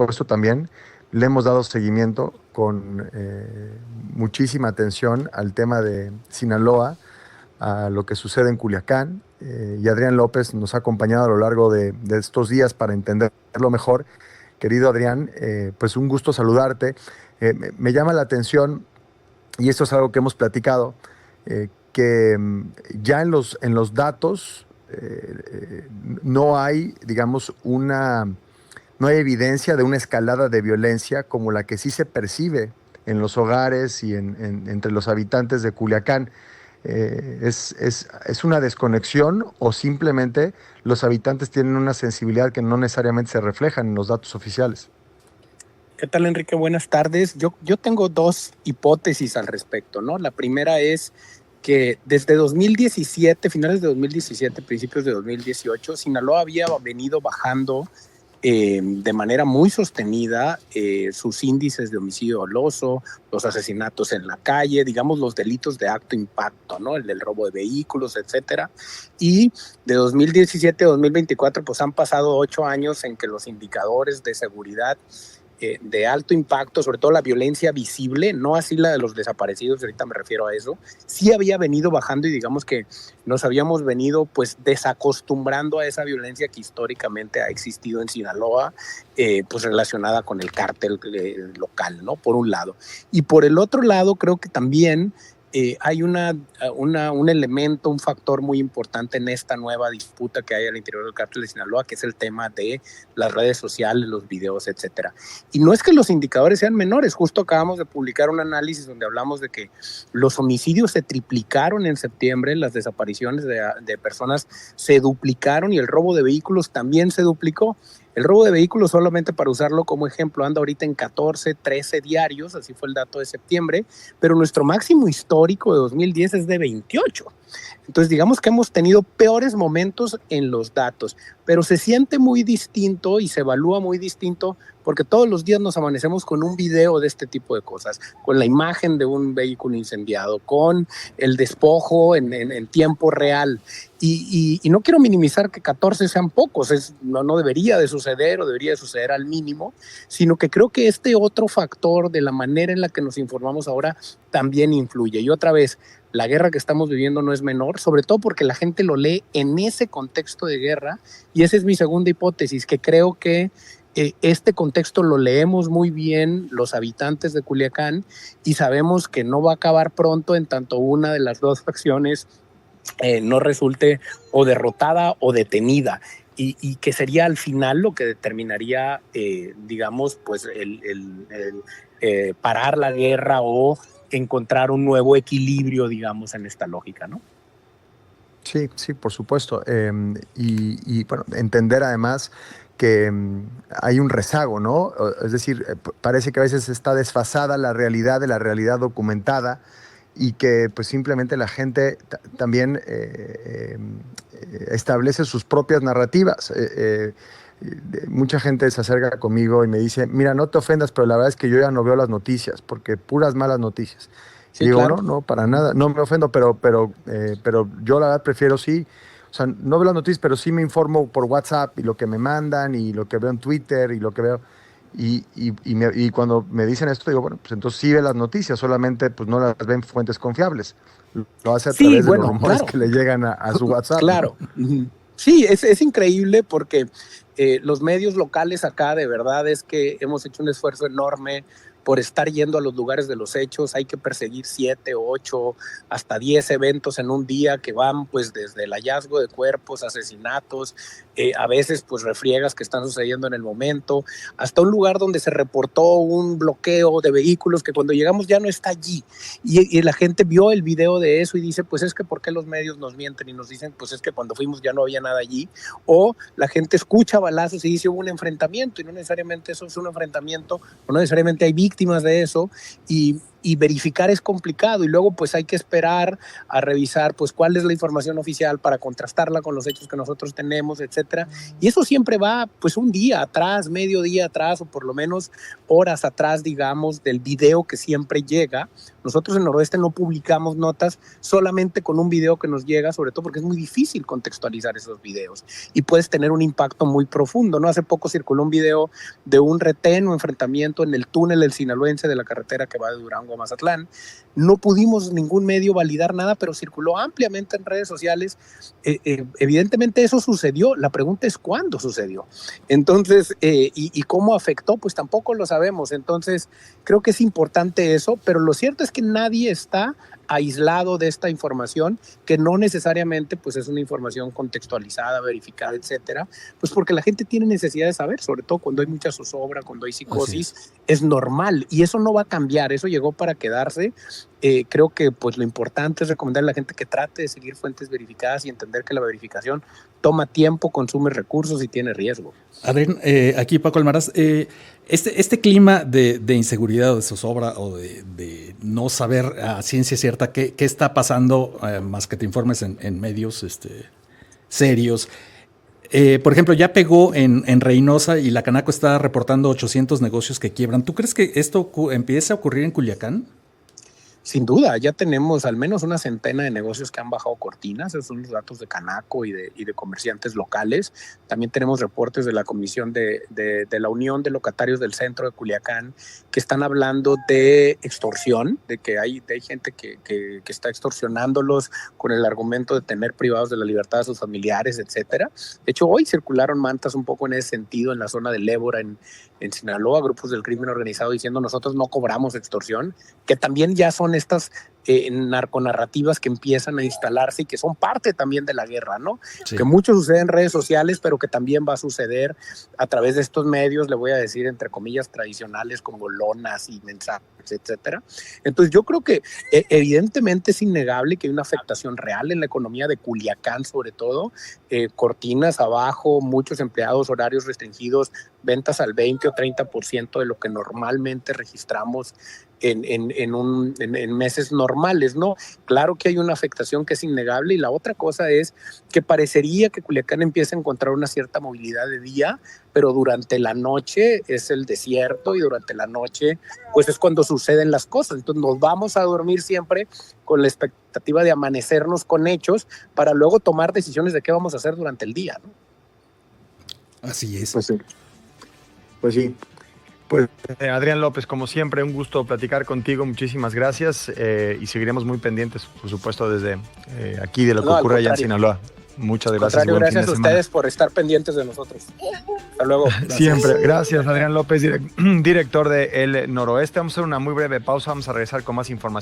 supuesto también le hemos dado seguimiento con muchísima atención al tema de Sinaloa, a lo que sucede en Culiacán, y Adrián López nos ha acompañado a lo largo de estos días para entenderlo mejor. Querido Adrián, pues un gusto saludarte. Me llama la atención, y esto es algo que hemos platicado, que ya en los datos no hay, digamos, no hay evidencia de una escalada de violencia como la que sí se percibe en los hogares y entre los habitantes de Culiacán. ¿Es una desconexión o simplemente los habitantes tienen una sensibilidad que no necesariamente se refleja en los datos oficiales? ¿Qué tal, Enrique? Buenas tardes. Yo tengo dos hipótesis al respecto, ¿no? La primera es que desde 2017, finales de 2017, principios de 2018, Sinaloa había venido bajando de manera muy sostenida sus índices de homicidio doloso, los asesinatos en la calle, digamos los delitos de alto impacto, ¿no? El del robo de vehículos, etcétera. Y de 2017 a 2024, pues han pasado 8 años en que los indicadores de seguridad de alto impacto, sobre todo la violencia visible, no así la de los desaparecidos, ahorita me refiero a eso, sí había venido bajando y digamos que nos habíamos venido pues desacostumbrando a esa violencia que históricamente ha existido en Sinaloa, pues relacionada con el cártel local, ¿no? Por un lado. Y por el otro lado, creo que también hay un elemento, un factor muy importante en esta nueva disputa que hay al interior del cártel de Sinaloa, que es el tema de las redes sociales, los videos, etcétera. Y no es que los indicadores sean menores, justo acabamos de publicar un análisis donde hablamos de que los homicidios se triplicaron en septiembre, las desapariciones de personas se duplicaron y el robo de vehículos también se duplicó. El robo de vehículos, solamente para usarlo como ejemplo, anda ahorita en 14, 13 diarios, así fue el dato de septiembre, pero nuestro máximo histórico de 2010 es de 28. Entonces, digamos que hemos tenido peores momentos en los datos, pero se siente muy distinto y se evalúa muy distinto porque todos los días nos amanecemos con un video de este tipo de cosas, con la imagen de un vehículo incendiado, con el despojo en tiempo real. Y no quiero minimizar que 14 sean pocos, no debería de suceder o debería de suceder al mínimo, sino que creo que este otro factor de la manera en la que nos informamos ahora también influye. Y otra vez, la guerra que estamos viviendo no es menor, sobre todo porque la gente lo lee en ese contexto de guerra, y esa es mi segunda hipótesis, que creo que este contexto lo leemos muy bien los habitantes de Culiacán y sabemos que no va a acabar pronto en tanto una de las dos facciones no resulte o derrotada o detenida. Y que sería al final lo que determinaría, digamos, pues parar la guerra o encontrar un nuevo equilibrio, digamos, en esta lógica, ¿no? Sí, sí, por supuesto. Bueno, entender además que hay un rezago, ¿no? Es decir, parece que a veces está desfasada la realidad de la realidad documentada y que pues simplemente la gente también establece sus propias narrativas. Mucha gente se acerca conmigo y me dice, mira, no te ofendas, pero la verdad es que yo ya no veo las noticias, porque puras malas noticias. Y Sí, digo, claro. no, no, para nada, no me ofendo, pero yo la verdad prefiero sí, o sea, no veo las noticias, pero sí me informo por WhatsApp y lo que me mandan y lo que veo en Twitter y lo que veo. Y cuando me dicen esto, digo, bueno, pues entonces sí ve las noticias, solamente pues no las ven fuentes confiables. Lo hace a Sí, través de los bueno, rumores claro. que le llegan a su WhatsApp, ¿no? Claro. Sí, es increíble porque los medios locales acá de verdad es que hemos hecho un esfuerzo enorme por estar yendo a los lugares de los hechos. Hay que perseguir 7, 8, hasta 10 eventos en un día que van pues desde el hallazgo de cuerpos, asesinatos, a veces pues refriegas que están sucediendo en el momento, hasta un lugar donde se reportó un bloqueo de vehículos que cuando llegamos ya no está allí. Y la gente vio el video de eso y dice, pues es que ¿por qué los medios nos mienten y nos dicen, pues es que cuando fuimos ya no había nada allí? O la gente escucha balazos y dice hubo un enfrentamiento y no necesariamente eso es un enfrentamiento o no necesariamente hay víctimas de eso. y verificar es complicado, y luego pues hay que esperar a revisar pues cuál es la información oficial para contrastarla con los hechos que nosotros tenemos, etcétera. Y eso siempre va pues un día atrás, medio día atrás, o por lo menos horas atrás, digamos, del video que siempre llega. Nosotros en Noroeste no publicamos notas solamente con un video que nos llega, sobre todo porque es muy difícil contextualizar esos videos y puedes tener un impacto muy profundo, ¿no? Hace poco circuló un video de un retén o enfrentamiento en el túnel del Sinaloense de la carretera que va de Durango a Mazatlán. No pudimos ningún medio validar nada, pero circuló ampliamente en redes sociales. Evidentemente eso sucedió. La pregunta es cuándo sucedió. Entonces, y cómo afectó, pues tampoco lo sabemos. Entonces, creo que es importante eso, pero lo cierto es que nadie está aislado de esta información, que no necesariamente pues es una información contextualizada, verificada, etcétera, pues porque la gente tiene necesidad de saber, sobre todo cuando hay mucha zozobra, cuando hay psicosis, es normal, y eso no va a cambiar, eso llegó para quedarse. Creo que pues lo importante es recomendarle a la gente que trate de seguir fuentes verificadas y entender que la verificación toma tiempo, consume recursos y tiene riesgo. Adrián, aquí Paco Almaraz, este clima de inseguridad o de zozobra o de no saber a ciencia cierta qué está pasando, más que te informes en medios serios. Por ejemplo, ya pegó en Reynosa y la Canaco está reportando 800 negocios que quiebran. ¿Tú crees que esto empiece a ocurrir en Culiacán? Sin duda, ya tenemos al menos una centena de negocios que han bajado cortinas. Esos son los datos de Canaco y de comerciantes locales. También tenemos reportes de la Comisión de la Unión de Locatarios del Centro de Culiacán que están hablando de extorsión, de que hay gente que está extorsionándolos con el argumento de tener privados de la libertad a sus familiares, etcétera. De hecho, hoy circularon mantas un poco en ese sentido en la zona del Ébora, en Sinaloa, grupos del crimen organizado diciendo nosotros no cobramos extorsión, que también ya son estas narconarrativas que empiezan a instalarse y que son parte también de la guerra, ¿no? Sí. Que mucho sucede en redes sociales, pero que también va a suceder a través de estos medios, le voy a decir, entre comillas, tradicionales como lonas y mensajes, etcétera. Entonces yo creo que evidentemente es innegable que hay una afectación real en la economía de Culiacán, sobre todo, cortinas abajo, muchos empleados, horarios restringidos, ventas al 20 o 30% de lo que normalmente registramos en meses normales, ¿no? Claro que hay una afectación que es innegable, y la otra cosa es que parecería que Culiacán empieza a encontrar una cierta movilidad de día, pero durante la noche es el desierto y durante la noche pues es cuando suceden las cosas. Entonces nos vamos a dormir siempre con la expectativa de amanecernos con hechos para luego tomar decisiones de qué vamos a hacer durante el día, ¿no? Así es. Pues sí. Pues sí. Pues Adrián López, como siempre, un gusto platicar contigo, muchísimas gracias, y seguiremos muy pendientes, por supuesto, desde aquí de lo que ocurre allá en Sinaloa. Muchas gracias. Gracias a ustedes por estar pendientes de nosotros. Hasta luego. Gracias. Siempre. Gracias, Adrián López, director de El Noroeste. Vamos a hacer una muy breve pausa, vamos a regresar con más información.